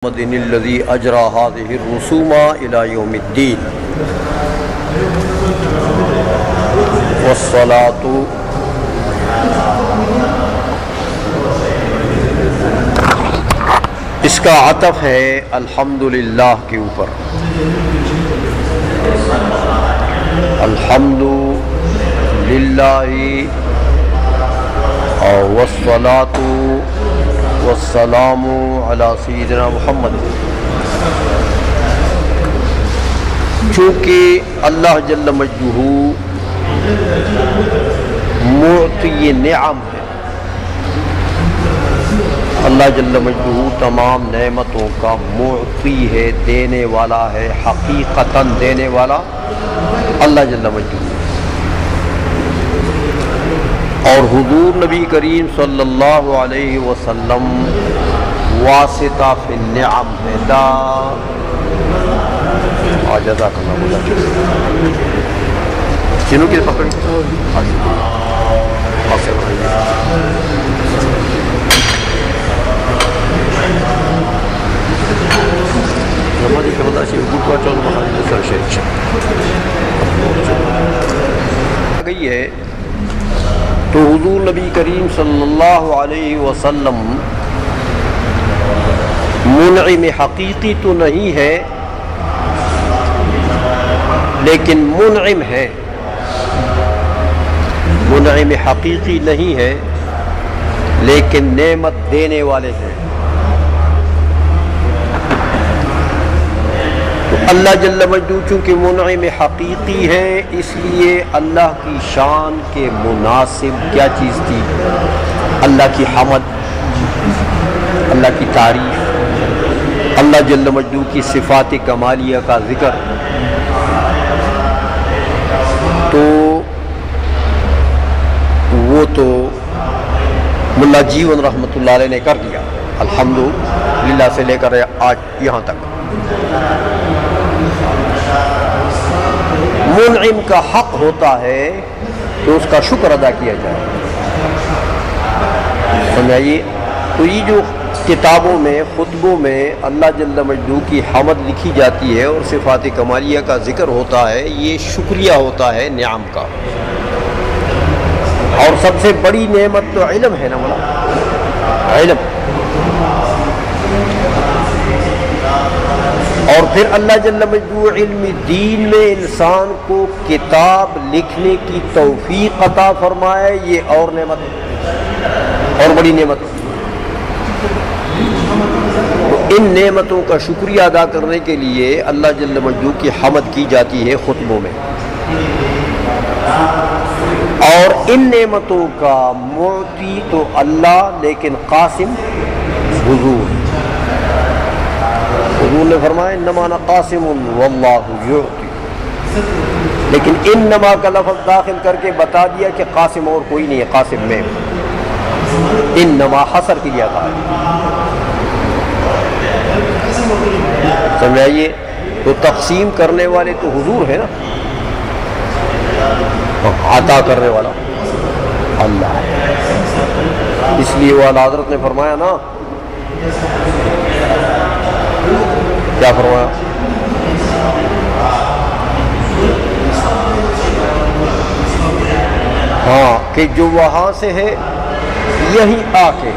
محمد الذي اجرى هذه الرسوم الى يوم الدين والصلاة اس کا عطف ہے الحمدللہ کے اوپر. الحمد للہ والصلاة والسلام علی سیدنا محمد. چونکہ اللہ جل مجدہ معطی نعم ہے، اللہ جل مجدہ تمام نعمتوں کا معطی ہے، دینے والا ہے، حقیقتاً دینے والا اللہ جل مجدہ. اور حضور نبی کریم صلی اللہ علیہ وسلم واسطہ فی النعم ہے. جزاک اللہ جنہوں کی پکڑی گئی ہے. تو حضور نبی کریم صلی اللہ علیہ وسلم منعم حقیقی تو نہیں ہے لیکن منعم ہے. منعم حقیقی نہیں ہے لیکن نعمت دینے والے ہیں. تو اللہ جل مجدہ چونکہ منعم حقیقی ہے، اس لیے اللہ کی شان کے مناسب کیا چیز تھی؟ اللہ کی حمد، اللہ کی تعریف، اللہ جل مجدہ کی صفات کمالیہ کا ذکر. تو وہ تو ملا جیون رحمۃ اللہ علیہ نے کر دیا الحمدللہ سے لے کر آج یہاں تک. منعم کا حق ہوتا ہے تو اس کا شکر ادا کیا جائے. سمجھائیے. تو یہ جو کتابوں میں، خطبوں میں اللہ جل مجدہ کی حمد لکھی جاتی ہے اور صفات کمالیہ کا ذکر ہوتا ہے، یہ شکریہ ہوتا ہے نعم کا. اور سب سے بڑی نعمت تو علم ہے نا مولا، علم. اور پھر اللہ جل مجدہ علم دین میں انسان کو کتاب لکھنے کی توفیق عطا فرمائے، یہ اور نعمت، اور بڑی نعمت. ان نعمتوں کا شکریہ ادا کرنے کے لیے اللہ جل مجدہ کی حمد کی جاتی ہے خطبوں میں. اور ان نعمتوں کا معطی تو اللہ لیکن قاسم حضور. حضور نے فرمایا انما انا قاسم واللہ یعطی، لیکن انما کا لفظ داخل کر کے بتا دیا کہ قاسم اور کوئی نہیں ہے، قاسم میں انما حصر کیا تھا. سمجھائیے. تو تقسیم کرنے والے تو حضور ہے نا، عطا کرنے والا اللہ ہے. اس لیے وہ اعلیٰ حضرت نے فرمایا نا، کیا فرمایا؟ ہاں کہ جو وہاں سے ہے یہیں آ کے،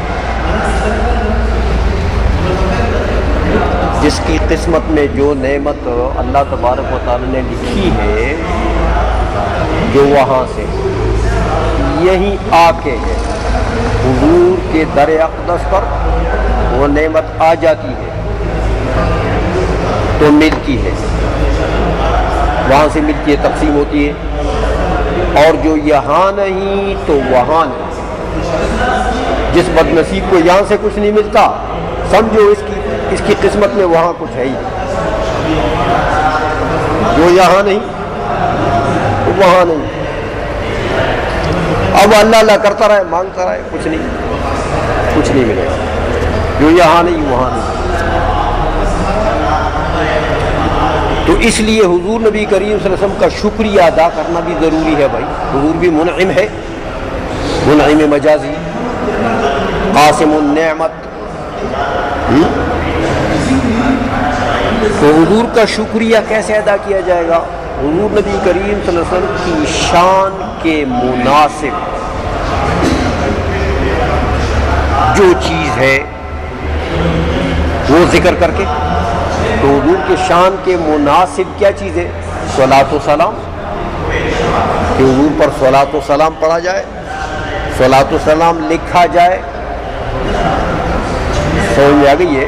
جس کی قسمت میں جو نعمت اللہ تبارک و تعالی نے لکھی ہے، جو وہاں سے یہیں آ کے ہے، حضور کے در اقدس پر وہ نعمت آ جاتی ہے تو ملتی ہے، وہاں سے ملتی ہے، تقسیم ہوتی ہے. اور جو یہاں نہیں تو وہاں نہیں. جس بد نصیب کو یہاں سے کچھ نہیں ملتا، سمجھو اس کی قسمت میں وہاں کچھ ہے ہی. جو یہاں نہیں تو وہاں نہیں. اب اللہ اللہ کرتا رہے، مانگتا رہے، کچھ نہیں ملے گا. جو یہاں نہیں وہاں نہیں. تو اس لیے حضور نبی کریم صلی اللہ علیہ وسلم کا شکریہ ادا کرنا بھی ضروری ہے بھائی. حضور بھی منعم ہے، منعم مجازی، قاسم النعمت. تو حضور کا شکریہ کیسے ادا کیا جائے گا؟ حضور نبی کریم صلی اللہ علیہ وسلم کی شان کے مناسب جو چیز ہے وہ ذکر کر کے. تو حضور کے شان کے مناسب کیا چیز ہے؟ صلاۃ و سلام. کہ حضور پر صلاۃ و سلام پڑھا جائے، صلاۃ و سلام لکھا جائے. سمجھ میں آ گئی ہے؟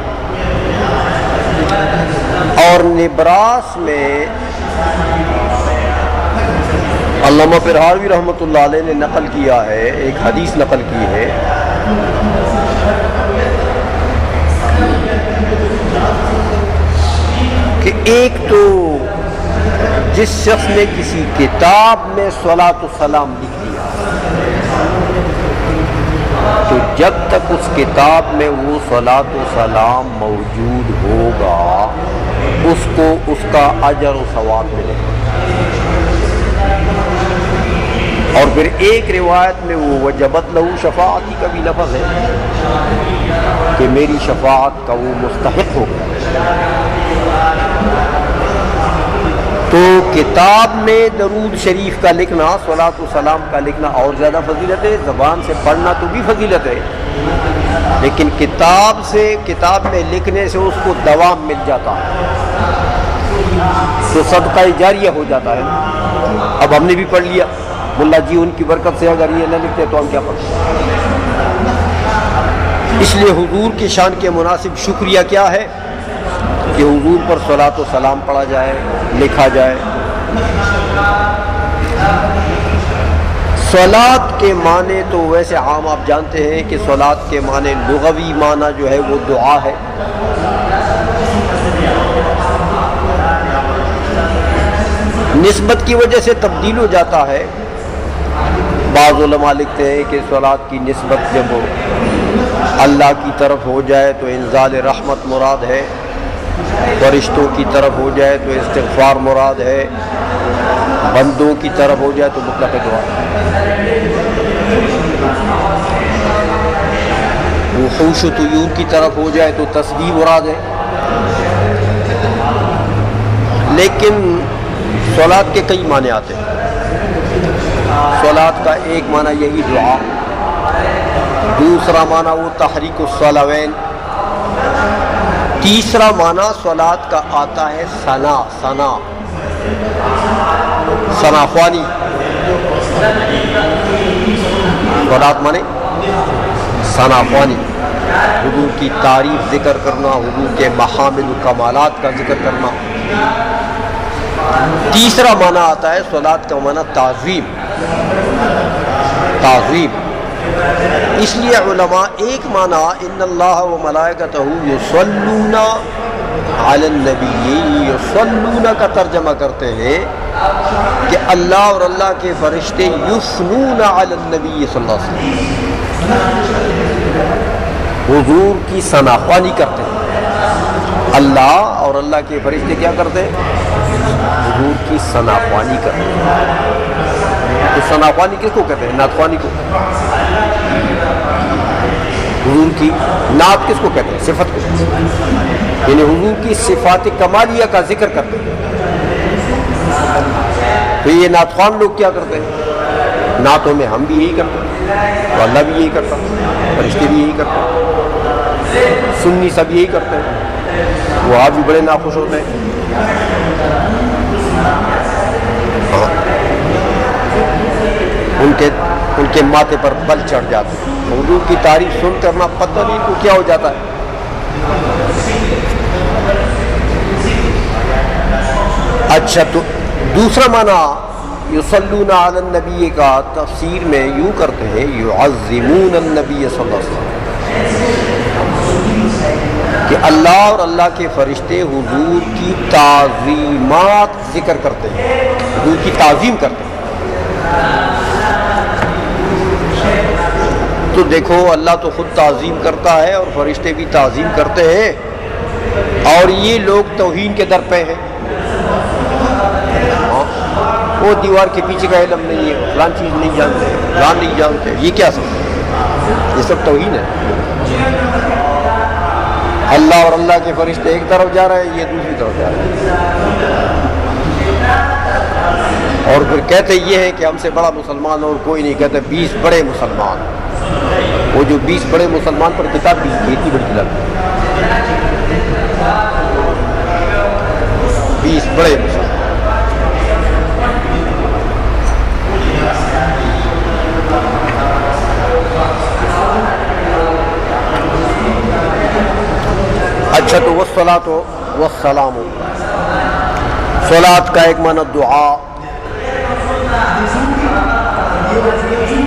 اور نبراس میں علامہ پرہاروی رحمۃ اللہ علیہ نے نقل کیا ہے، ایک حدیث نقل کی ہے کہ ایک تو جس شخص نے کسی کتاب میں صلاۃ و سلام لکھ دیا تو جب تک اس کتاب میں وہ صلاۃ و سلام موجود ہوگا اس کو اس کا اجر و ثواب ملے گا. اور پھر ایک روایت میں وہ وجبت لہو شفاعتی کا بھی لفظ ہے کہ میری شفاعت کا وہ مستحق ہوگا. تو کتاب میں درود شریف کا لکھنا، صلاۃ و سلام کا لکھنا اور زیادہ فضیلت ہے. زبان سے پڑھنا تو بھی فضیلت ہے، لیکن کتاب میں لکھنے سے اس کو دوام مل جاتا ہے تو صدقہ جاریہ ہو جاتا ہے. اب ہم نے بھی پڑھ لیا، ملا جی ان کی برکت سے اگر یہ نہ لکھتے تو ہم کیا پڑھتے. اس لیے حضور کی شان کے مناسب شکریہ کیا ہے کہ حضور پر صلاۃ و سلام پڑھا جائے، لکھا جائے. صلاۃ کے معنی تو ویسے عام آپ جانتے ہیں کہ صلاۃ کے معنی لغوی معنی جو ہے وہ دعا ہے. نسبت کی وجہ سے تبدیل ہو جاتا ہے. بعض علماء لکھتے ہیں کہ صلاۃ کی نسبت جب اللہ کی طرف ہو جائے تو انزال رحمت مراد ہے، فرشتوں کی طرف ہو جائے تو استغفار مراد ہے، بندوں کی طرف ہو جائے تو مطلق دعا. وحوش و طیور کی طرف ہو جائے تو تسبیح مراد ہے. لیکن صلاۃ کے کئی معنی آتے ہیں. صلاۃ کا ایک معنی یہی دعا، دوسرا معنی وہ تحریک الصلوین، تیسرا معنی صلاۃ کا آتا ہے ثنا خوانی. صلاۃ مانے ثنا خوانی، حضور کی تعریف ذکر کرنا، حضور کے محامد و کمالات کا ذکر کرنا. تیسرا معنی آتا ہے صلاۃ کا معنی تعظیم. اس لیے علماء ایک معنی ان اللہ و ملائکتہ یصلون علی النبی، یصلون کا ترجمہ کرتے ہیں کہ اللہ اور اللہ کے فرشتے یثنون علی النبی صلی اللہ علیہ وسلم، حضور کی ثنا خوانی کرتے ہیں. اللہ اور اللہ کے فرشتے کیا کرتے ہیں؟ حضور کی ثنا خوانی کرتے ہیں. تو ثنا خوانی کس کو کہتے ہیں؟ نعت خوانی کو. حضور کی نعت کس کو کہتے ہیں؟ صفت کو. یعنی حضور کی صفات کمالیہ کا ذکر کرتے ہیں. تو یہ نعت خوان لوگ کیا کرتے ہیں؟ نعتوں میں ہم بھی یہی کرتے ہیں، تو اللہ بھی یہی کرتا ہے، فرشتے بھی یہی کرتے ہیں، سنی سب یہی کرتے ہیں. وہ آپ بھی بڑے ناخوش ہوتے ہیں. ان کے ماتھے پر بل چڑھ جاتے ہیں. حضور کی تعریف سن کرنا پتہ نہیں کو کیا ہو جاتا ہے. اچھا، تو دوسرا معنی یصلون علی النبی کا تفسیر میں یوں کرتے ہیں یعظمون النبی صلی اللہ علیہ وسلم، کہ اللہ اور اللہ کے فرشتے حضور کی تعظیمات ذکر کرتے ہیں، حضور کی تعظیم کرتے ہیں. تو دیکھو اللہ تو خود تعظیم کرتا ہے اور فرشتے بھی تعظیم کرتے ہیں، اور یہ لوگ توہین کے در پہ ہیں. وہ دیوار کے پیچھے کا علم نہیں ہے، فلان چیز نہیں جانتے، فلان نہیں جانتے، یہ کیا سب؟ یہ سب توہین ہے. اللہ اور اللہ کے فرشتے ایک طرف جا رہے ہیں، یہ دوسری طرف جا رہے ہیں، اور پھر کہتے یہ ہے کہ ہم سے بڑا مسلمان اور کوئی نہیں، کہتے 20 بڑے مسلمان. وہ جو 20 بڑے مسلمان پر کتاب بھی کھیتی بڑی لگتی، 20 بڑے مسلمان. اچھا، تو والصلاۃ والسلام، صلاۃ کا ایک معنی دعا،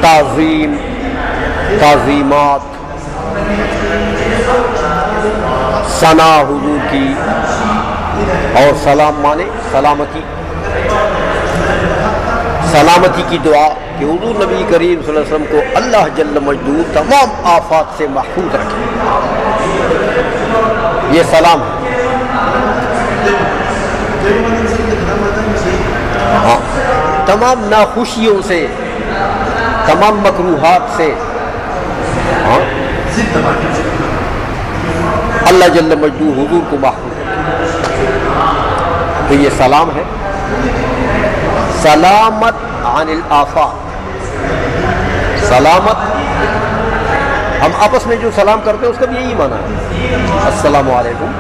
تعظیم، تعظیمات، ثنا حضور کی، اور سلام مانے سلامتی، سلامتی کی دعا کہ حضور نبی کریم صلی اللہ علیہ وسلم کو اللہ جل مجدود تمام آفات سے محفوظ رکھے، یہ سلام ہے. ہاں، تمام ناخوشیوں سے، تمام مکروہات سے، ہاں، اللہ جل مجدود حضور کو محفوظ رکھے، تو یہ سلام ہے. سلامت عن الآفات، سلامت، ہم آپس میں جو سلام کرتے ہیں اس کا بھی یہی معنی ہے، السلام علیکم،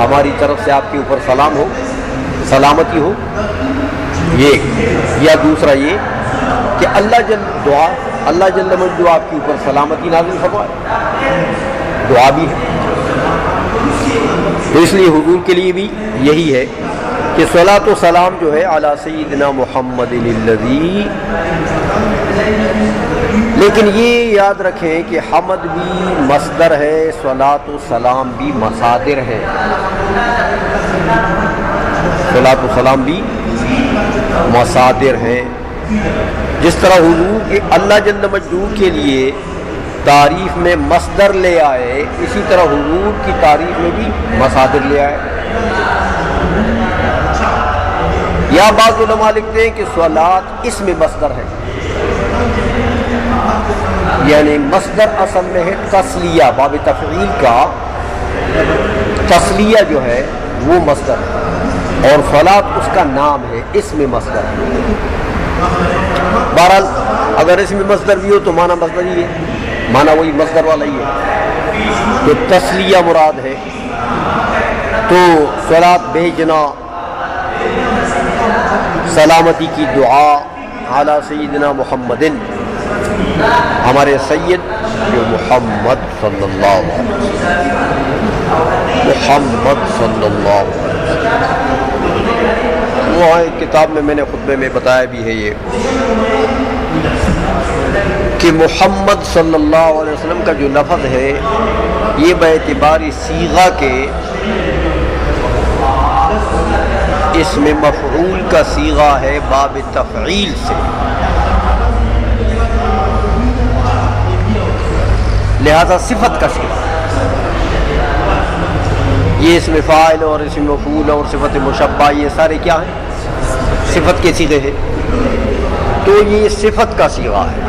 ہماری طرف سے آپ کے اوپر سلام ہو، سلامتی ہو، یہ. یا دوسرا یہ کہ اللہ جل دعا، اللہ جل مجدود آپ کے اوپر سلامتی نازل فرمائے، دعا بھی ہے. تو اس لیے حضور کے لیے بھی یہی ہے کہ صلاۃ و سلام جو ہے علی سیدنا محمد الذی، لیکن یہ یاد رکھیں کہ حمد بھی مصدر ہے، صلاۃ و سلام بھی مصادر ہے. صلاۃ و سلام بھی مصادر ہیں. جس طرح حضور کے اللہ جل مجدود کے لیے تعریف میں مصدر لے آئے، اسی طرح حضور کی تعریف میں بھی مصادر لے آئے. یا بعض علماء لکھتے ہیں کہ صلاۃ اسم مصدر ہے، یعنی مصدر اصل میں ہے تسلیہ، باب تفعیل کا تسلیہ جو ہے وہ مصدر ہے، اور صلاۃ اس کا نام ہے، اسم مصدر ہے. بہرحال اگر اسم مصدر بھی ہو تو معنی مصدر ہی ہے، معنی وہی مصدر والا ہی ہے. تو تسلیہ مراد ہے، تو صلاۃ بھیجنا، سلامتی کی دعا علی سیدنا محمد، ہمارے سید جو محمد صلی اللہ علیہ وسلم، محمد صلی اللہ علیہ وسلم. وہ کتاب میں نے خطبے میں بتایا بھی ہے یہ کہ محمد صلی اللہ علیہ وسلم کا جو لفظ ہے یہ باعتبار صیغہ کے اس میں مفعول کا صیغہ ہے باب تفعیل سے، لہذا صفت کا صیغہ. یہ اسم فاعل اور اسم مفعول اور صفت مشبہ یہ سارے کیا ہیں؟ صفت کے صیغے ہیں. تو یہ صفت کا صیغہ ہے،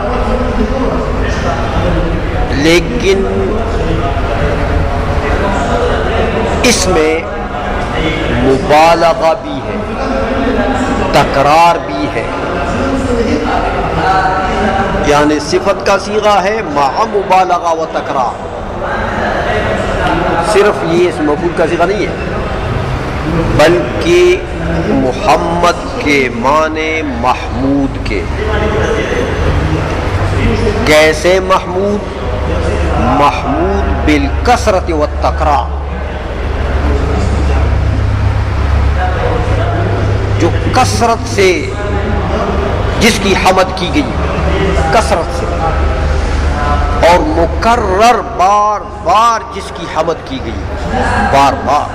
لیکن اس میں مبالغہ بھی ہے، تکرار بھی ہے، یعنی صفت کا صیغہ ہے مع مبالغہ و تکرار. صرف یہ اس مفعول کا صیغہ نہیں ہے، بلکہ محمد کے معنی محمود کے. کیسے محمود؟ محمود بالکثرت والتکرار، جو کثرت سے جس کی حمد کی گئی، کثرت سے، اور مکرر بار بار جس کی حمد کی گئی، بار بار.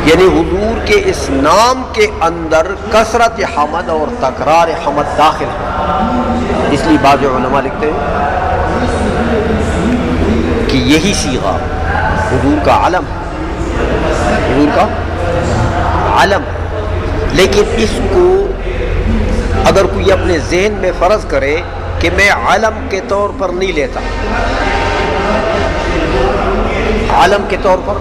یعنی حضور کے اس نام کے اندر کثرت حمد اور تکرار حمد داخل ہے. اس لیے بعض علماء لکھتے ہیں کہ یہی صیغہ حضور کا علم ہے، حضور کا علم ہے. لیکن اس کو اگر کوئی اپنے ذہن میں فرض کرے کہ میں علم کے طور پر نہیں لیتا، علم کے طور پر،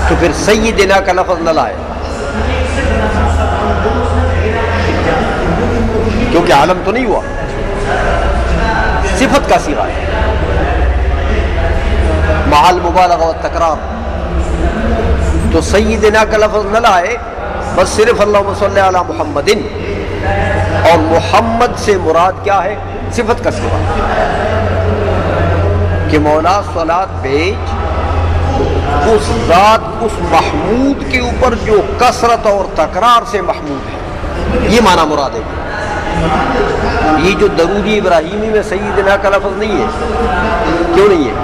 تو پھر سیدنا کا لفظ نہ لائے، کیونکہ علم تو نہیں ہوا، صفت کا صیغہ ہے، مع المبالغہ والتکرار۔ تو سیدنا کا لفظ نہ لائے، بس صرف اللہم صلی علی محمد، اور محمد سے مراد کیا ہے؟ صفت کا صیغہ، کہ مولا صلاۃ بھیج اس ذات، اس محمود کے اوپر جو کثرت اور تکرار سے محمود ہے، یہ معنی مراد ہے۔ یہ جو درود ابراہیمی میں سیدنا کا لفظ نہیں ہے، کیوں نہیں ہے؟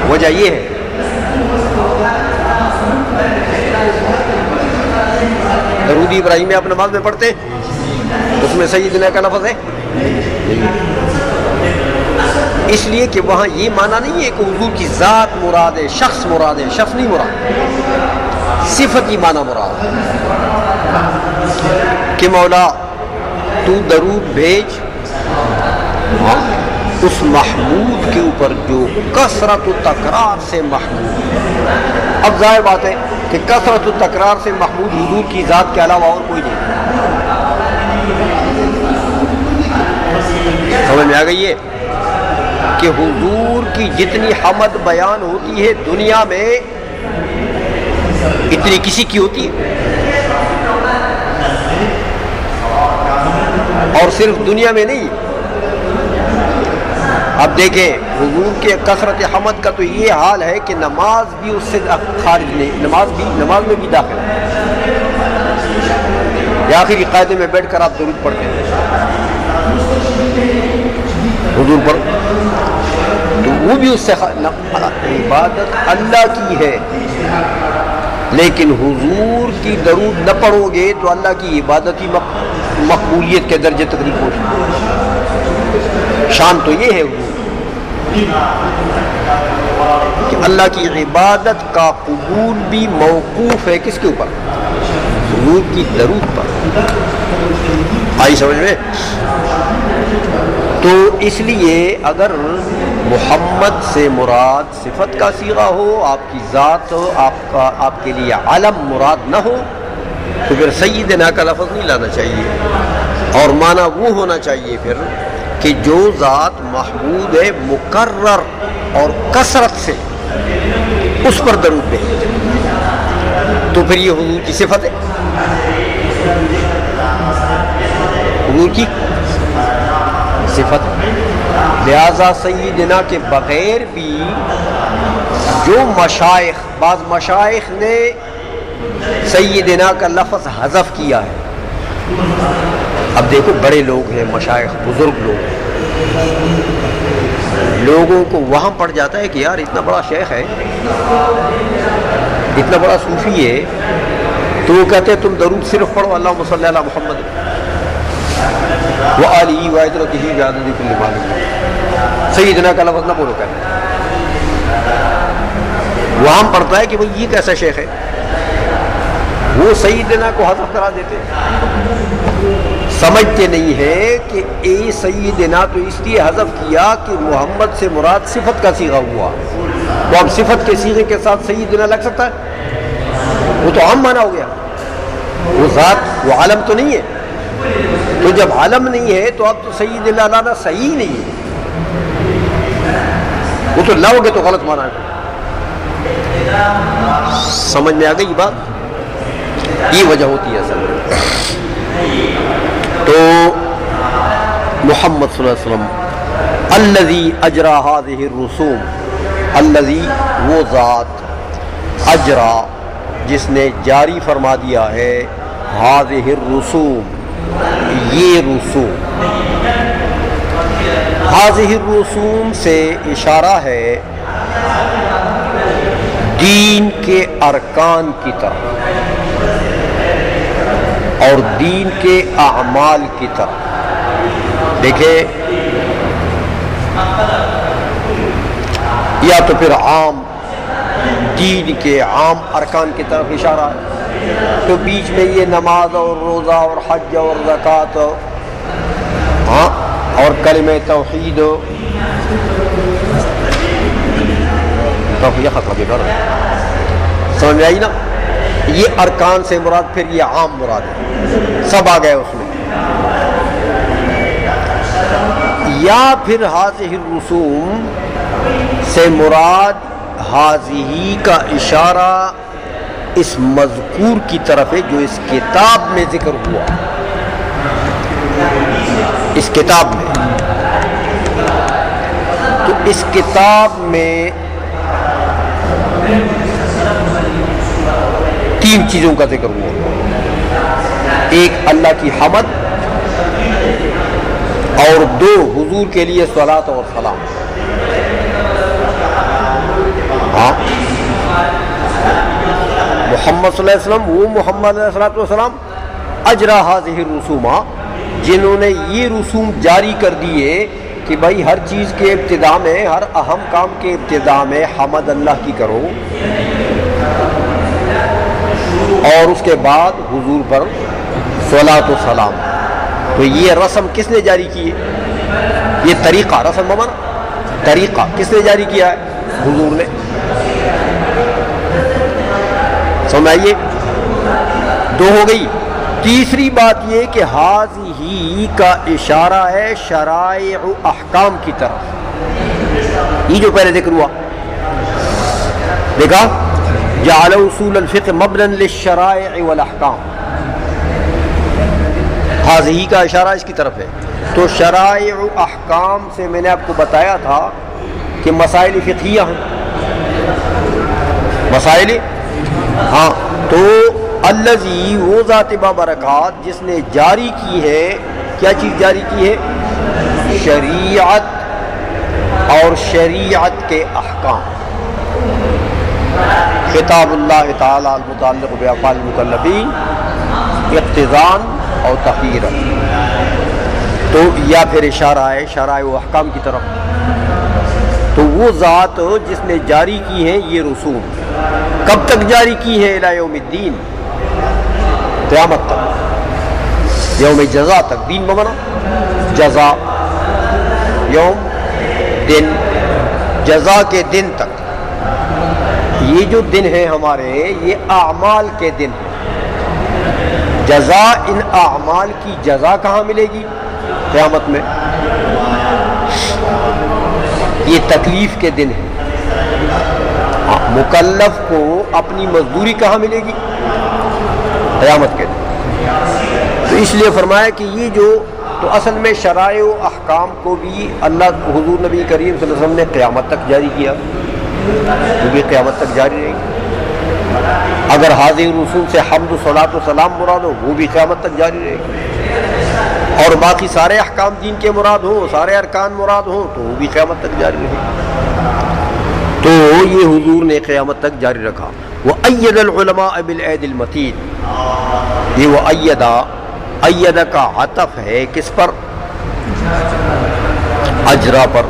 وجہ یہ ہے درود ابراہیمی آپ نماز میں پڑھتے ہیں، اس میں سیدنا کا لفظ ہے، اس لیے کہ وہاں یہ معنی نہیں ہے کہ حضور کی ذات مراد ہے، شخص مراد ہے، شخص نہیں مراد، صفت ہی معنی مراد ہے، کہ مولا تو درود بھیج اس محمود کے اوپر جو کثرت و تکرار سے محمود ہے۔ اب ظاہر بات ہے کہ کثرت و تکرار سے محمود حضور کی ذات کے علاوہ اور کوئی نہیں، سمجھ میں آ گئی ہے کہ حضور کی جتنی حمد بیان ہوتی ہے دنیا میں، اتنی کسی کی ہوتی ہے، اور صرف دنیا میں نہیں۔ اب دیکھیں حضور کے کثرت حمد کا تو یہ حال ہے کہ نماز بھی اس سے خارج نہیں، نماز میں بھی داخل ہے، یا آخری قاعدے میں بیٹھ کر آپ درود پڑھتے ہیں حضور پر، تو وہ بھی اس سے عبادت اللہ کی ہے، لیکن حضور کی درود نہ پڑھو گے تو اللہ کی عبادت ہی مقبولیت کے درجے تک نہیں پہنچے۔ شان تو یہ ہے حضور کہ اللہ کی عبادت کا قبول بھی موقوف ہے کس کے اوپر؟ حضور کی درود پر۔ آئی سمجھ میں؟ تو اس لیے اگر محمد سے مراد صفت کا صیغہ ہو، آپ کی ذات ہو، آپ کے لیے علم مراد نہ ہو، تو پھر سیدنا کا لفظ نہیں لانا چاہیے، اور معنی وہ ہونا چاہیے پھر کہ جو ذات محمود ہے مکرر اور کثرت سے، اس پر درود بھیجے، تو پھر یہ حضور کی صفت ہے، حضور کی صفت ہے۔ لہذا سیدنا کے بغیر بھی جو مشائخ، بعض مشائخ نے سیدنا کا لفظ حذف کیا ہے، اب دیکھو بڑے لوگ ہیں، مشائخ بزرگ لوگ ہیں، لوگوں کو وہاں پڑ جاتا ہے کہ یار اتنا بڑا شیخ ہے، اتنا بڑا صوفی ہے، تو وہ کہتے ہیں تم درود صرف پڑھو اللہم صلی علی محمد وآلہ وعترتہ بعدد کل معلوم، سیدنا کا لفظ نہ بولو کہتے ہیں۔ وہاں پڑھتا ہے کہ بھئی یہ کیسا شیخ ہے، وہ سیدنا کو حذف کرا دیتے، سمجھتے نہیں ہے کہ اے سیدنا تو اس لیے حذف کیا کہ محمد سے مراد صفت کا صیغہ ہوا، تو اب صفت کے صیغے کے ساتھ سیدنا لگ سکتا ہے؟ وہ تو عام معنی ہو گیا، وہ ذات، وہ عالم تو نہیں ہے، تو جب عالم نہیں ہے تو اب تو سیدنا لانا صحیح نہیں ہے، وہ تو لاؤ گے تو غلط معنی ہے۔ سمجھ میں آ گئی بات؟ یہ وجہ ہوتی ہے اصل میں۔ تو محمد صلی اللہ علیہ وسلم الذی اجرا ہذہ الرسوم، الذی وہ ذات، اجرا جس نے جاری فرما دیا ہے، ہذہ الرسوم یہ رسوم، ہذہ الرسوم سے اشارہ ہے دین کے ارکان کی طرف اور دین کے اعمال کی طرف۔ دیکھیں یا تو پھر عام دین کے عام ارکان کی طرف اشارہ ہے، تو بیچ میں یہ نماز اور روزہ اور حج اور زکوٰۃ اور کلمہ توحید سمجھ میں آئی نا؟ یہ ارکان سے مراد پھر یہ عام مراد ہے، سب آ گئے اس میں. یا پھر حاضح الرسوم سے مراد حاضی کا اشارہ اس مذکور کی طرف ہے جو اس کتاب میں ذکر ہوا. اس کتاب میں، تو اس کتاب میں تین چیزوں کا ذکر ہوا. ایک اللہ کی حمد، اور دو حضور کے لیے صلاۃ اور سلام. ہاں، محمد صلی اللہ علیہ وسلم، وہ محمد علیہ السلام اجرا حاضح الرسومہ، جنہوں نے یہ رسوم جاری کر دیے کہ بھائی ہر چیز کے ابتدا میں، ہر اہم کام کے ابتدا میں حمد اللہ کی کرو، اور اس کے بعد حضور پر صلاۃ و سلام. تو یہ رسم کس نے جاری کی ہے؟ یہ طریقہ، رسم بمانا طریقہ، کس نے جاری کیا ہے؟ حضور نے. سمجھائیے، دو ہو گئی. تیسری بات یہ کہ حاضی کا اشارہ ہے شرائع و احکام کی طرف. یہ جو پہلے ذکر ہوا، دیکھا، جعل اصول الفقہ مبنا للشرائع والاحکام، حاضی کا اشارہ اس کی طرف ہے. تو شرائع و احکام سے میں نے آپ کو بتایا تھا کہ مسائل فقہیہ ہیں، مسائل، ہاں. تو الذی، وہ ذات بابرکات جس نے جاری کی ہے، کیا چیز جاری کی ہے؟ شریعت اور شریعت کے احکام. خطاب اللہ تعالی المتعلق بافعال المکلفین اقتضاء اور تخیرا. تو یا پھر اشارہ ہے شرائع و احکام کی طرف. تو وہ ذات جس نے جاری کی ہے یہ رسوم، کب تک جاری کی ہے؟ الی یوم الدین، قیامت تک، یوم جزا تک. دین بمانا جزا، یوم دن، جزا کے دن تک. یہ جو دن ہیں ہمارے، یہ اعمال کے دن ہیں. جزا، ان اعمال کی جزا کہاں ملے گی؟ قیامت میں. یہ تکلیف کے دن ہیں. مکلف کو اپنی مزدوری کہاں ملے گی؟ قیامت کے دن. تو اس لیے فرمایا کہ یہ جو، تو اصل میں شرائع و احکام کو بھی اللہ، حضور نبی کریم صلی اللہ علیہ وسلم نے قیامت تک جاری کیا، وہ بھی قیامت تک جاری رہے گی. اگر حاضر رسول سے حمد و صلاۃ و سلام مراد ہو، وہ بھی قیامت تک جاری رہے گی. اور باقی سارے احکام دین کے مراد ہوں، سارے ارکان مراد ہوں، تو وہ بھی قیامت تک جاری رہے گی. تو یہ حضور نے قیامت تک جاری رکھا. وَأَيَّدَ الْعُلَمَاءَ بِالْعِيدِ الْمَتِينِ، یہ وَأَيَّدَ کا عطف ہے کس پر؟ اجرا پر.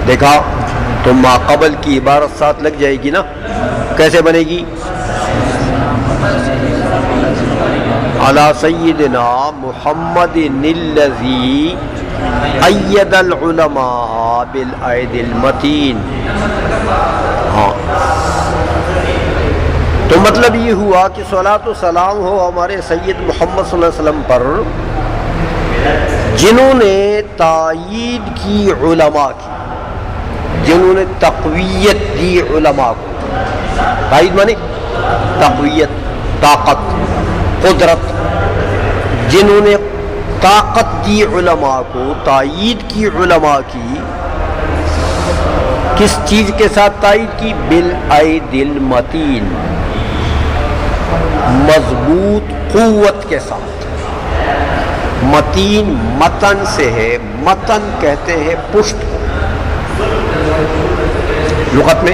دیکھا تو ما قبل کی عبارت ساتھ لگ جائے گی نا. کیسے بنے گی؟ علی سیدنا محمد الذی اید العلماء بالعید المتین. ہاں، تو مطلب یہ ہوا کہ صلاۃ و سلام ہو ہمارے سید محمد صلی اللہ علیہ وسلم پر، جنہوں نے تائید کی علماء کی، جنہوں نے تقویت دی علماء کو. تائید مانے تقویت، طاقت، قدرت. جنہوں نے طاقت دی علماء کو، تائید کی علماء کی. کس چیز کے ساتھ تائید کی؟ بالعید المتین، مضبوط قوت کے ساتھ. متین متن سے ہے، متن کہتے ہیں پشت کو لغت میں،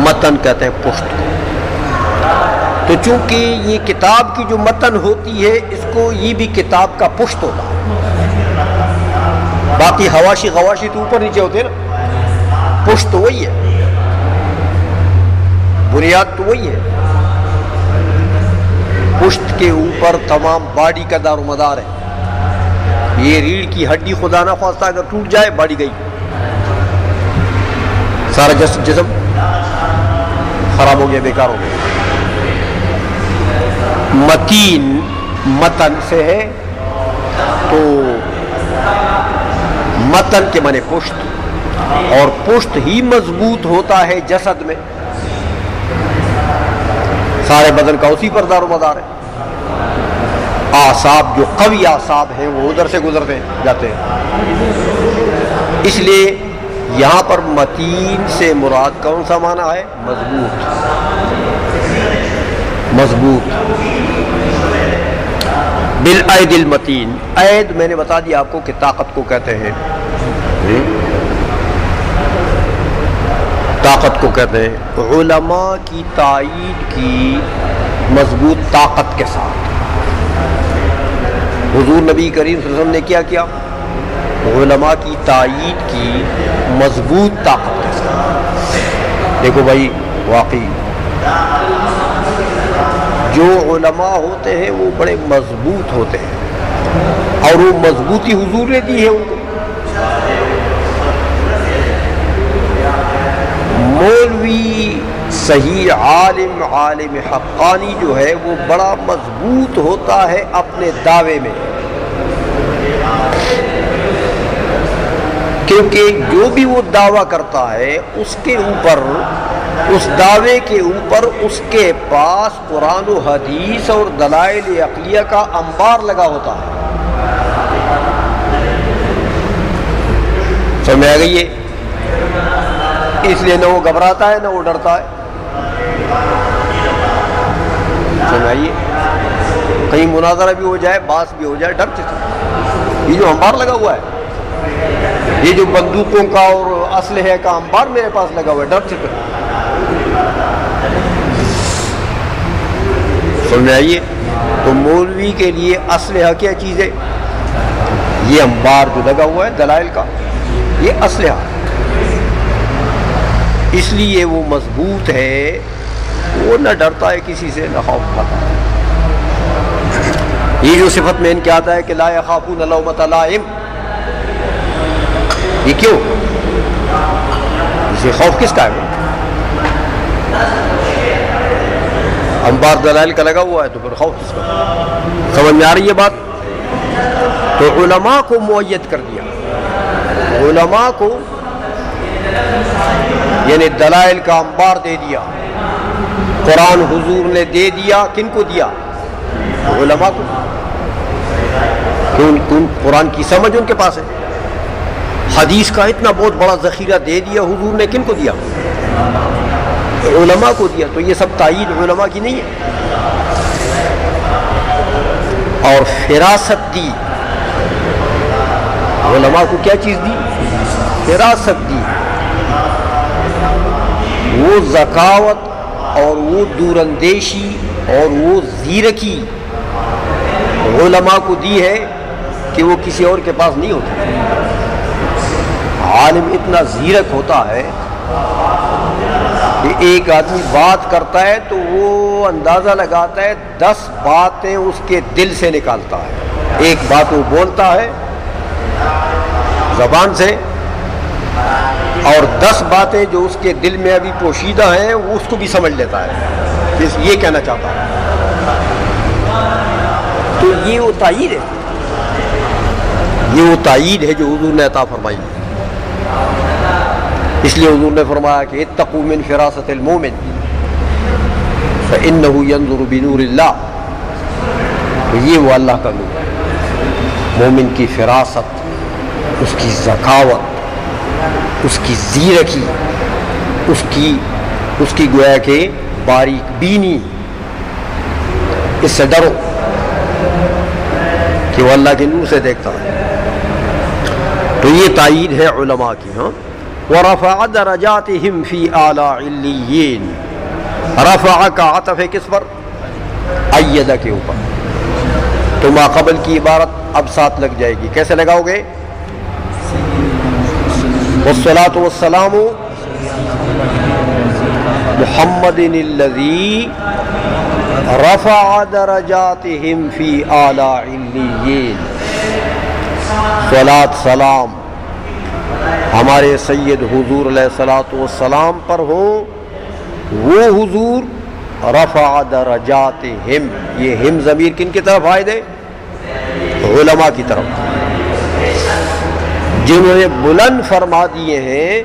متن کہتے ہیں پشت کو. تو چونکہ یہ کتاب کی جو متن ہوتی ہے، اس کو یہ بھی کتاب کا پشت ہوتا ہے. باقی حواشی غواشی تو اوپر نیچے ہوتے ہیں نا، پشت تو وہی ہے، بنیاد تو وہی ہے. پشت کے اوپر تمام باڈی کا دار و مدار ہے. یہ ریڑھ کی ہڈی خدا نہ خواستہ اگر ٹوٹ جائے، باڈی گئی. سارا جسم خراب ہو گیا، بیکار ہو گیا. متین متن سے ہے، تو متن کے معنی پشت، اور پشت ہی مضبوط ہوتا ہے جسد میں. سارے بدن کا اسی پر دار و مدار ہے. اعصاب جو قوی اعصاب ہیں وہ ادھر سے گزرتے جاتے ہیں. اس لیے یہاں پر متین سے مراد کون سا معنی ہے؟ مضبوط. مضبوط. بالعید المتین. عید میں نے بتا دیا آپ کو کہ طاقت کو کہتے ہیں، طاقت کو کہتے ہیں. علماء کی تائید کی مضبوط طاقت کے ساتھ. حضور نبی کریم صلی اللہ علیہ وسلم نے کیا کیا؟ علماء کی تائید کی مضبوط طاقت کے ساتھ. دیکھو بھائی، واقعی جو علماء ہوتے ہیں وہ بڑے مضبوط ہوتے ہیں، اور وہ مضبوطی حضور نے دی ہے ان کو. مولوی صحیح عالم، عالم حقانی جو ہے وہ بڑا مضبوط ہوتا ہے اپنے دعوے میں، کیونکہ جو بھی وہ دعویٰ کرتا ہے اس کے اوپر، اس دعوے کے اوپر اس کے پاس قرآن و حدیث اور دلائل عقلیہ کا انبار لگا ہوتا ہے. سمجھ آ گئی ہے؟ اس لیے نہ وہ گھبراتا ہے نہ وہ ڈرتا ہے. سمجھائیے، کہیں مناظرہ بھی ہو جائے، باس بھی ہو جائے، ڈرتے تھے. یہ جو انبار لگا ہوا ہے، یہ جو بندوقوں کا اور اسلحے کا انبار میرے پاس لگا ہوا ہے، ڈرتے تھے. سمجھائیے. تو مولوی کے لیے اسلحہ کیا چیز ہے؟ یہ انبار جو لگا ہوا ہے دلائل کا، یہ اسلحہ. اس لیے وہ مضبوط ہے، وہ نہ ڈرتا ہے کسی سے، نہ خوف کھاتا ہے. یہ جو صفت میں ان کے آتا ہے کہ لا یخافون لومۃ لائم، یہ کیوں؟ اسے خوف کس کا ہے؟ انبار دلائل کا لگا ہوا ہے تو پھر خوف کس کا؟ سمجھ میں آ رہی ہے بات؟ تو علماء کو مؤید کر دیا. علماء کو یعنی دلائل کا انبار دے دیا. قرآن حضور نے دے دیا. کن کو دیا؟ علماء کو. کیوں؟ قرآن کی سمجھ ان کے پاس ہے. حدیث کا اتنا بہت بڑا ذخیرہ دے دیا حضور نے. کن کو دیا؟ علماء کو دیا. تو یہ سب تائید علماء کی نہیں ہے. اور فراست دی. علماء کو کیا چیز دی؟ فراست دی. وہ ذکاوت اور وہ دوراندیشی اور وہ زیرکی علماء کو دی ہے کہ وہ کسی اور کے پاس نہیں ہوتی. عالم اتنا زیرک ہوتا ہے کہ ایک آدمی بات کرتا ہے تو وہ اندازہ لگاتا ہے 10 باتیں اس کے دل سے نکالتا ہے. ایک بات وہ بولتا ہے زبان سے، اور 10 باتیں جو اس کے دل میں ابھی پوشیدہ ہیں وہ اس کو بھی سمجھ لیتا ہے کہ یہ کہنا چاہتا ہے. تو یہ وہ تائید ہے، یہ وہ تائید ہے جو حضور نے عطا فرمائی. اس لیے حضور نے فرمایا کہ اتقوا من فراست المومن فإنه ينظر بنور اللہ. یہ وہ اللہ کا نور ہے. مومن کی فراست، اس کی ذکاوت، اس کی زیرکی، اس کی گویا کہ باریک بینی، اس سے ڈرو کہ وہ اللہ کے نور سے دیکھتا ہے. تو یہ تائید ہے علماء کی. ہاں. وَرَفَعَ دَرَجَاتِهِمْ فِي أَعْلَى عِلِّيِّينَ. رفع کا عطف ہے کس پر؟ ایدہ کے اوپر. تو ما قبل کی عبارت اب ساتھ لگ جائے گی. کیسے لگاؤ گے؟ والصلاة والسلام محمد الذی رفع درجاتهم فی اعلی علیین. صلاۃ سلام ہمارے سید حضور علیہ الصلوۃ والسلام پر ہوں، وہ حضور رفع درجاتہم، یہ ہم ضمیر کن کی طرف عائد ہے؟ علماء کی طرف، جنہوں نے بلند فرما دیے ہیں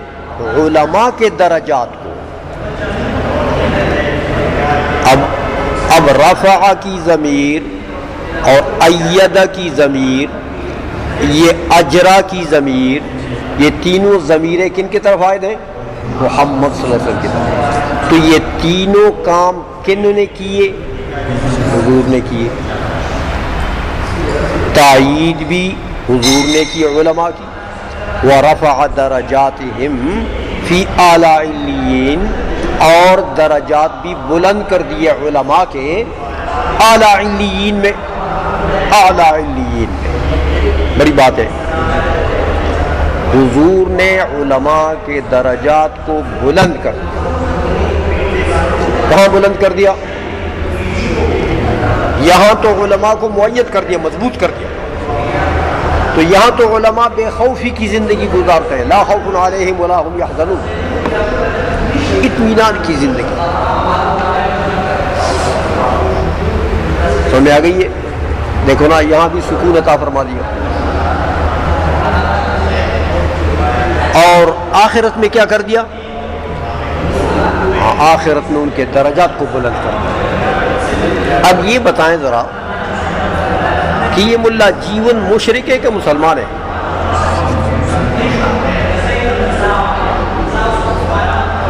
علماء کے درجات کو۔ اب رفع کی ضمیر اور ایدہ کی ضمیر، یہ اجرا کی ضمیر، یہ تینوں ضمیریں کن کی طرف عائد ہیں؟ محمد صلی اللہ علیہ وسلم کی طرف۔ تو یہ تینوں کام کن نے کیے؟ حضور نے کیے۔ تائید بھی حضور نے کی علماء کی، وَرَفَعَ دَرَجَاتِهِمْ فِي أَعْلَى عِلِّيِّينَ، اور درجات بھی بلند کر دیے علماء کے اعلیٰ علیین میں، اعلیٰ علیین میں۔ بڑی بات ہے، حضور نے علماء کے درجات کو بلند کر دیا۔ کہاں بلند کر دیا؟ یہاں تو علماء کو مؤید کر دیا، مضبوط کر دیا۔ تو یہاں تو علماء بے خوفی کی زندگی گزارتے ہیں، لا خوف علیہم ولا هم یحزنون، اطمینان کی زندگی۔ سمجھ آ گئی ہے؟ دیکھو نا، یہاں بھی سکون عطا فرما دیا۔ اور آخرت میں کیا کر دیا؟ آخرت میں ان کے درجات کو بلند کر دیا۔ اب یہ بتائیں ذرا کہ یہ ملا جیون مشرک ہے کہ مسلمان ہے؟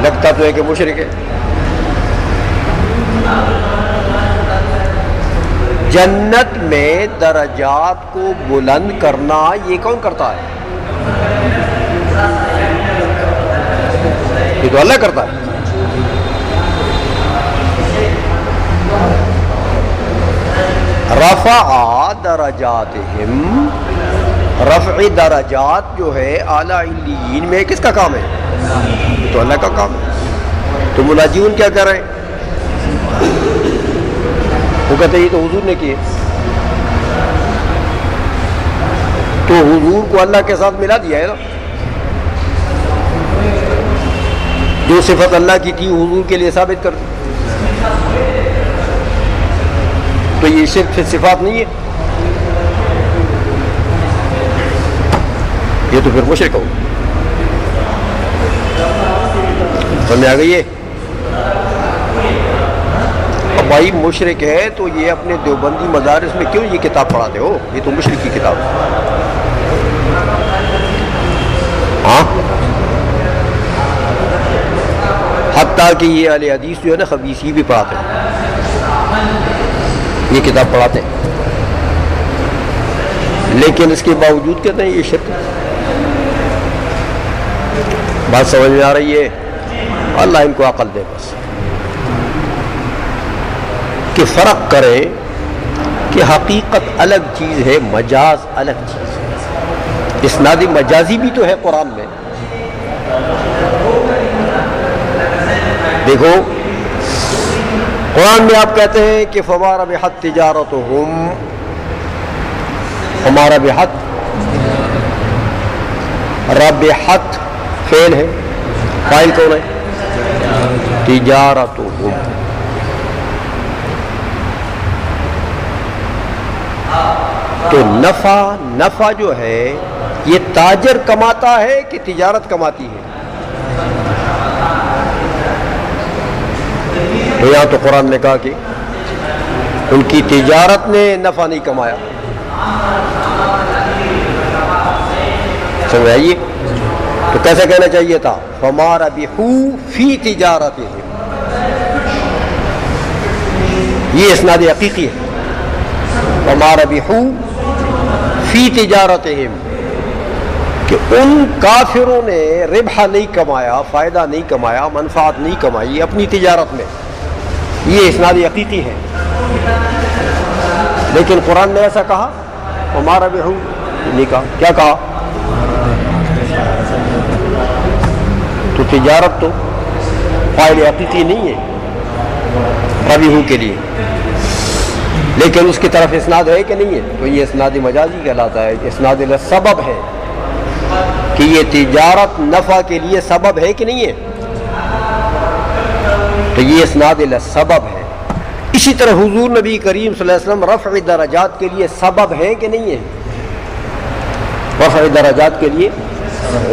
لگتا تو ہے کہ مشرک ہے۔ جنت میں درجات کو بلند کرنا یہ کون کرتا ہے؟ یہ تو اللہ کرتا ہے۔ رفع درجاتہم، رفع درجات جو ہے اعلیٰ علیین میں، کس کا کام ہے؟ یہ تو اللہ کا کام ہے۔ تو ملاجون کیا کر رہے ہیں؟ وہ کہتے ہیں یہ تو حضور نے کیے۔ تو حضور کو اللہ کے ساتھ ملا دیا ہے نا، جو صفت اللہ کی تھی حضور کے لیے ثابت کر دی۔ تو یہ صرف صفات نہیں ہے، یہ تو پھر مشرک ہو۔ سمجھ آ گئی ہے؟ اب بھائی مشرک ہے تو یہ اپنے دیوبندی مدارس میں کیوں یہ کتاب پڑھاتے ہو؟ یہ تو مشرک کی کتاب ہے۔ ہاں، حتیٰ کہ یہ اہل حدیث جو ہے نا خبیث، یہ بھی پڑھاتے ہیں، یہ کتاب پڑھاتے ہیں، لیکن اس کے باوجود کہتے ہیں یہ شرک۔ بات سمجھ میں آ رہی ہے؟ اللہ ان کو عقل دے بس، کہ فرق کرے کہ حقیقت الگ چیز ہے، مجاز الگ چیز ہے۔ اسناد مجازی بھی تو ہے قرآن میں۔ دیکھو قرآن میں آپ کہتے ہیں کہ فما ربحت تجارتہم، فما ربحت، ربحت فعل ہے، فاعل کون ہے؟ تجارتہم۔ تو نفع جو ہے یہ تاجر کماتا ہے کہ تجارت کماتی ہے؟ تو یہاں تو قرآن نے کہا کہ ان کی تجارت نے نفع نہیں کمایا۔ سمجھ آئیے؟ تو کیسے کہنا چاہیے تھا؟ فما ربحوا فی تجارتہم، یہ اسناد حقیقی ہے۔ فما ربحوا فی تجارتہم، کہ ان کافروں نے ربح نہیں کمایا، فائدہ نہیں کمایا، منفعت نہیں کمائی اپنی تجارت میں، یہ اسناد حقیقی ہے۔ لیکن قرآن نے ایسا کہا؟ فما ربحوا نہیں کہا، کیا کہا؟ تو تجارت تو فاعل حقیقی نہیں ہے ربحوا کے لیے، لیکن اس کی طرف اسناد ہے کہ نہیں ہے؟ تو یہ اسناد مجازی کہلاتا ہے، اسناد سبب ہے کہ یہ تجارت نفع کے لیے سبب ہے کہ نہیں ہے؟ تو یہ اسناد سبب ہے۔ اسی طرح حضور نبی کریم صلی اللہ علیہ وسلم رفع درجات کے لیے سبب ہیں کہ نہیں ہیں؟ رفع درجات کے لیے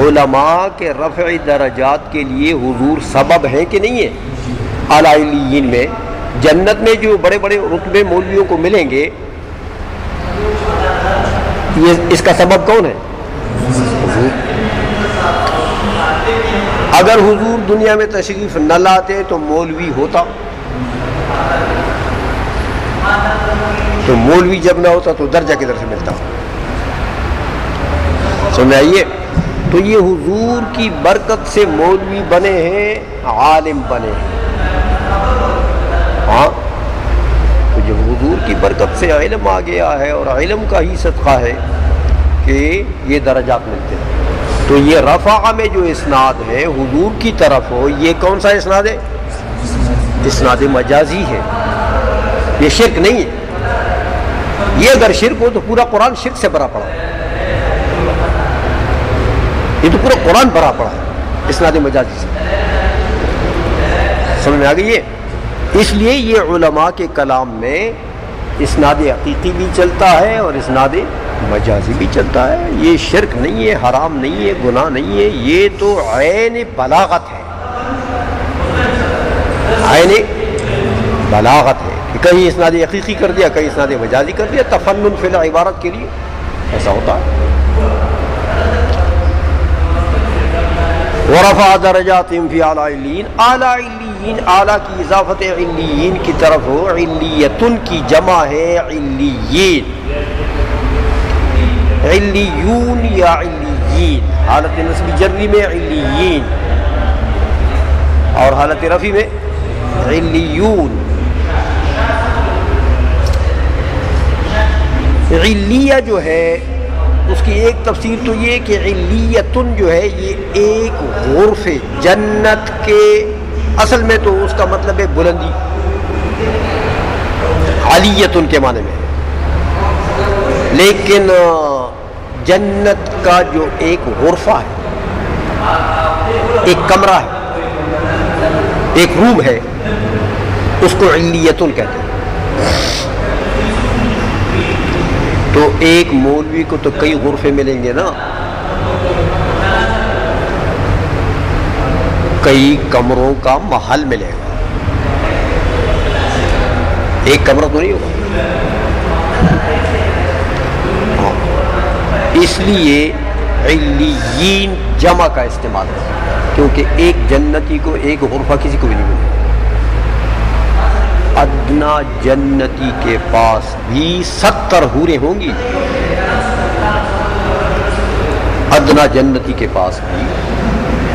علماء کے رفع درجات کے لیے حضور سبب ہیں کہ نہیں ہیں؟ اعلیٰ علیین میں جنت میں جو بڑے بڑے رتبے مولویوں کو ملیں گے، یہ اس کا سبب کون ہے؟ حضور۔ اگر حضور دنیا میں تشریف نہ لاتے تو مولوی ہوتا، تو مولوی جب نہ ہوتا تو درجہ کدھر سے ملتا؟ سمجھ آئیے؟ تو یہ حضور کی برکت سے مولوی بنے ہیں، عالم بنے ہیں۔ ہاں، تو جب حضور کی برکت سے علم آ گیا ہے اور علم کا ہی صدقہ ہے کہ یہ درجات ملتے ہیں۔ تو یہ رفع میں جو اسناد ہے حضور کی طرف ہو، یہ کون سا اسناد ہے؟ اسناد مجازی ہے، یہ شرک نہیں ہے۔ یہ اگر شرک ہو تو پورا قرآن شرک سے بھرا پڑا ہے، یہ تو پورا قرآن بھرا پڑا ہے اسناد مجازی سے۔ سمجھ میں آ گئی ہے؟ اس لیے یہ علماء کے کلام میں اسناد حقیقی بھی چلتا ہے اور اسناد مجازی بھی چلتا ہے۔ یہ شرک نہیں ہے، حرام نہیں ہے، گناہ نہیں ہے، یہ تو عین بلاغت ہے، عین بلاغت ہے کہ کہیں اسناد حقیقی کر دیا، کہیں اسناد مجازی کر دیا، تفنن فی العبارت کے لیے ایسا ہوتا ہے۔ ورفع درجات فی اعلیٰ علیین، اعلیٰ علیین، اعلیٰ کی اضافت علیین کی طرف ہو، علیتن کی جمع ہے علیین، علیون یا علیین، حالت نصب جری میں علیین اور حالت رفع میں علیون۔ علیہ جو ہے اس کی ایک تفسیر تو یہ کہ علیتن جو ہے یہ ایک غرف جنت کے، اصل میں تو اس کا مطلب ہے بلندی، علیتن کے معنی میں، لیکن جنت کا جو ایک غرفہ ہے، ایک کمرہ ہے، ایک روم ہے، اس کو علیتن کہتے ہیں۔ تو ایک مولوی کو تو کئی غرفے ملیں گے نا، کئی کمروں کا محل ملے گا، ایک کمرہ تو نہیں ہوگا۔ اس لیے علیین جمع کا استعمال ہے، کیونکہ ایک جنتی کو ایک غرفہ کسی کو بھی نہیں ملے گا۔ ادنا جنتی کے پاس بھی 70 حوریں ہوں گی، ادنا جنتی کے پاس بھی،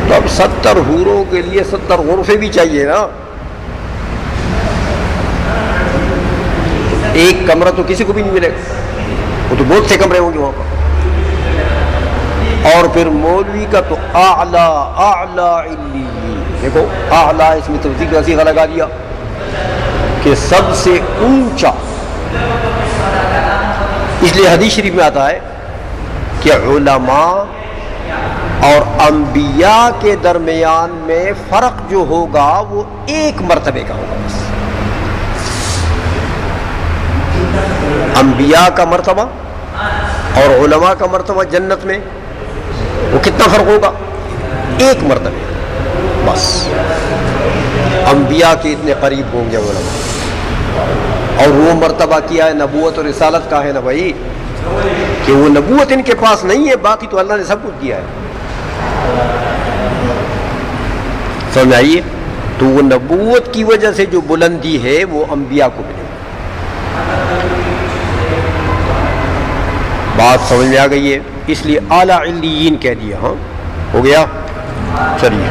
تو اب 70 حوروں کے لیے 70 غرفے بھی چاہیے نا۔ ایک کمرہ تو کسی کو بھی نہیں ملے گا، وہ تو بہت سے کمرے ہوں گے وہاں پر۔ اور پھر مولوی کا تو اعلیٰ اعلیٰ علیین، دیکھو اعلیٰ اس میں تفضیل کا صیغہ لگا دیا کہ سب سے اونچا۔ اس لیے حدیث شریف میں آتا ہے کہ علماء اور انبیاء کے درمیان میں فرق جو ہوگا وہ ایک مرتبے کا ہوگا بس۔ انبیاء کا مرتبہ اور علماء کا مرتبہ جنت میں وہ کتنا فرق ہوگا؟ ایک مرتبے بس۔ انبیاء کے اتنے قریب ہوں گے علماء، اور وہ مرتبہ کیا ہے نبوت اور رسالت کا ہے نا بھائی، کہ وہ نبوت ان کے پاس نہیں ہے، باقی تو اللہ نے سب کچھ دیا ہے۔ سمجھ آئیے؟ تو وہ نبوت کی وجہ سے جو بلندی ہے وہ انبیاء کو ملے۔ بات سمجھ میں آ گئی ہے؟ اس لیے اعلیٰ علیین کہہ دیا۔ ہاں ہو گیا، چلیے۔